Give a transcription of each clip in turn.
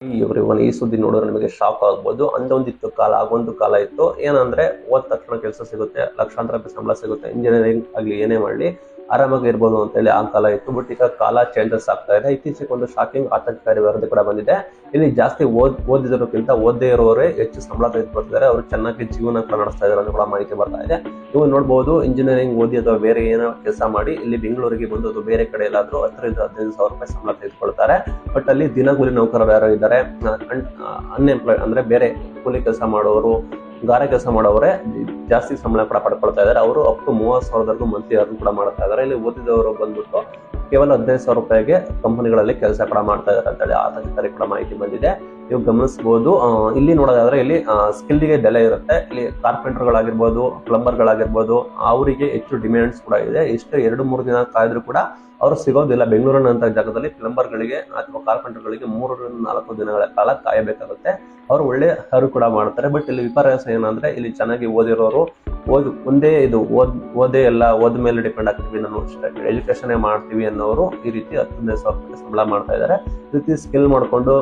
Everyone, ಈ ಸುದ್ದಿ ನೋಡಿದ್ರೆ ನಿಮಗೆ ಶಾಕ್ ಆಗ್ಬೋದು. ಅಂದೊಂದಿತ್ತು ಕಾಲ, ಆಗೊಂದು ಕಾಲ ಇತ್ತು. ಏನಂದ್ರೆ ಓದ್ ತಕ್ಷಣ ಕೆಲಸ ಸಿಗುತ್ತೆ, ಲಕ್ಷಾಂತರ ರೂಪಾಯಿ ಸಂಬಳ ಸಿಗುತ್ತೆ, ಇಂಜಿನಿಯರಿಂಗ್ ಆಗ್ಲಿ ಏನೇ ಮಾಡ್ಲಿ ಆರಾಮಾಗಿ ಇರ್ಬೋದು ಅಂತ ಹೇಳಿ ಆ ಕಾಲ ಇತ್ತು. ಬಟ್ ಈಗ ಕಾಲ ಚೇಂಜಸ್ ಆಗ್ತಾ ಇದೆ. ಇತ್ತೀಚೆಗೆ ಒಂದು ಶಾಕಿಂಗ್ ಆತಂಕಕಾರಿ ವರದಿ ಕೂಡ ಬಂದಿದೆ. ಇಲ್ಲಿ ಜಾಸ್ತಿ ಓದಿದೋರ್ಕಿಂತ ಓದೇ ಇರೋರೇ ಹೆಚ್ಚು ಸಂಬಳ ತೆಗೆದುಕೊಳ್ತಿದ್ದಾರೆ. ಅವರು ಚೆನ್ನಾಗಿ ಜೀವನ ಕೂಡ ನಡೆಸ್ತಾ ಇದ್ದಾರೆ ಅಂತ ಕೂಡ ಮಾಹಿತಿ ಬರ್ತಾ ಇದೆ. ನೀವು ನೋಡಬಹುದು, ಇಂಜಿನಿಯರಿಂಗ್ ಓದಿ ಅಥವಾ ಬೇರೆ ಏನೋ ಕೆಲಸ ಮಾಡಿ ಇಲ್ಲಿ ಬೆಂಗಳೂರಿಗೆ ಬಂದು ಬೇರೆ ಕಡೆ ಎಲ್ಲಾದ್ರೂ 10,000-15,000 ರೂಪಾಯಿ ಸಂಬಳ ತೆಗೆದುಕೊಳ್ತಾರೆ. ಬಟ್ ಅಲ್ಲಿ ದಿನಗೂಲಿ ನೌಕರರು ಯಾರು ಇದ್ದಾರೆ, ಅನ್ಎಂಪ್ಲಾಯ್ಡ್ ಅಂದ್ರೆ ಬೇರೆ ಕೂಲಿ ಕೆಲಸ ಮಾಡೋರು, ಗಾರೆ ಕೆಲಸ ಮಾಡೋರೇ ಜಾಸ್ತಿ ಸಂಬಳ ಕೂಡ ಪಡ್ಕೊಳ್ತಾ ಇದ್ದಾರೆ. ಅವರು ಅಪ್ ಟು 30,000 ಮಂತ್ಲಿ ಅರ್ನ್ ಕೂಡ ಮಾಡ್ತಾ ಇದ್ದಾರೆ. ಇಲ್ಲಿ ಓದಿದವರು ಬಂದ್ಬಿಟ್ಟು ಕೇವಲ 15,000 ರೂಪಾಯಿಗೆ ಕಂಪನಿಗಳಲ್ಲಿ ಕೆಲಸ ಕೂಡ ಮಾಡ್ತಾ ಇದ್ದಾರೆ ಅಂತ ಹೇಳಿ ಆತಂಕಕಾರಿ ಕೂಡ ಮಾಹಿತಿ ಬಂದಿದೆ. ನೀವು ಗಮನಿಸಬಹುದು. ಇಲ್ಲಿ ನೋಡೋದಾದ್ರೆ ಇಲ್ಲಿ ಸ್ಕಿಲ್ಗೆ ಬೆಲೆ ಇರುತ್ತೆ. ಇಲ್ಲಿ ಕಾರ್ಪೆಂಟರ್ ಗಳಾಗಿರ್ಬೋದು, ಪ್ಲಂಬರ್ ಗಳಾಗಿರ್ಬೋದು, ಅವರಿಗೆ ಹೆಚ್ಚು ಡಿಮ್ಯಾಂಡ್ಸ್ ಕೂಡ ಇದೆ. ಎಷ್ಟು 2-3 ದಿನ ಕಾಯ್ದ್ರು ಕೂಡ ಅವರು ಸಿಗೋದಿಲ್ಲ. ಬೆಂಗಳೂರಿನಂತ ಜಾಗದಲ್ಲಿ ಪ್ಲಂಬರ್ ಗಳಿಗೆ ಅಥವಾ ಕಾರ್ಪೆಂಟರ್ ಗಳಿಗೆ 3-4 ದಿನಗಳ ಕಾಲ ಕಾಯಬೇಕಾಗುತ್ತೆ. ಅವರು ಒಳ್ಳೆ ಅರ್ನ್ ಕೂಡ ಮಾಡ್ತಾರೆ. ಬಟ್ ಇಲ್ಲಿ ವಿಪರ್ಯಾಸ ಏನಂದ್ರೆ, ಇಲ್ಲಿ ಚೆನ್ನಾಗಿ ಓದಿರೋರು ಓದೇ ಎಲ್ಲ ಓದ್ ಮೇಲೆ ಡಿಪೆಂಡ್ ಆಗ್ತೀವಿ, ನಾನು ಎಜುಕೇಶನ್ ಮಾಡ್ತೀವಿ ಅನ್ನೋರು ಈ ರೀತಿ 15,000 ರೂಪಾಯಿ ಸಂಬಳ ಮಾಡ್ತಾ ಇದ್ದಾರೆ. ಈ ರೀತಿ ಸ್ಕಿಲ್ ಮಾಡ್ಕೊಂಡು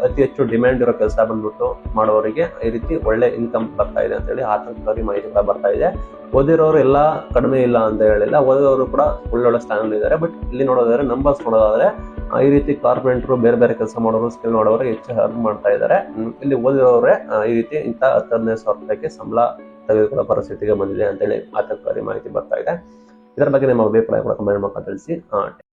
ಅತಿ ಹೆಚ್ಚು ಡಿಮ್ಯಾಂಡ್ ಇರೋ ಕೆಲಸ ಬಂದ್ಬಿಟ್ಟು ಮಾಡೋರಿಗೆ ಈ ರೀತಿ ಒಳ್ಳೆ ಇನ್ಕಮ್ ಬರ್ತಾ ಇದೆ ಅಂತ ಹೇಳಿ ಆತಂಕಕಾರಿ ಮಾಹಿತಿ ಕೂಡ ಬರ್ತಾ ಇದೆ. ಓದಿರೋರು ಎಲ್ಲ ಕಡಿಮೆ ಇಲ್ಲ ಅಂತ ಹೇಳಿಲ್ಲ, ಓದಿರೋರು ಕೂಡ ಒಳ್ಳೊಳ್ಳೆ ಸ್ಥಾನದಲ್ಲಿ ಇದ್ದಾರೆ. ಬಟ್ ಇಲ್ಲಿ ನೋಡೋದಾದ್ರೆ ನಂಬರ್ಸ್ ನೋಡೋದಾದ್ರೆ ಈ ರೀತಿ ಕಾರ್ಪೆಂಟರ್, ಬೇರೆ ಬೇರೆ ಕೆಲಸ ಮಾಡೋರು, ಸ್ಕಿಲ್ ಮಾಡೋರು ಹೆಚ್ಚು ಅರ್ನ್ ಮಾಡ್ತಾ ಇದ್ದಾರೆ. ಇಲ್ಲಿ ಓದಿರೋರೇ ಈ ರೀತಿ ಇಂಥ 15,000 ರೂಪಾಯಿಗೆ ಸಂಬಳ ತೆಗೆದುಕೊಳ್ಳೋ ಪರಿಸ್ಥಿತಿಗೆ ಬಂದಿದೆ ಅಂತ ಹೇಳಿ ಆತಂಕಕಾರಿ ಮಾಹಿತಿ ಬರ್ತಾ ಇದೆ. ಇದರ ಬಗ್ಗೆ ನಿಮ್ಮ ಅಭಿಪ್ರಾಯ ಕೂಡ ಕಮೆಂಟ್ ಮೂಲಕ ತಿಳಿಸಿ.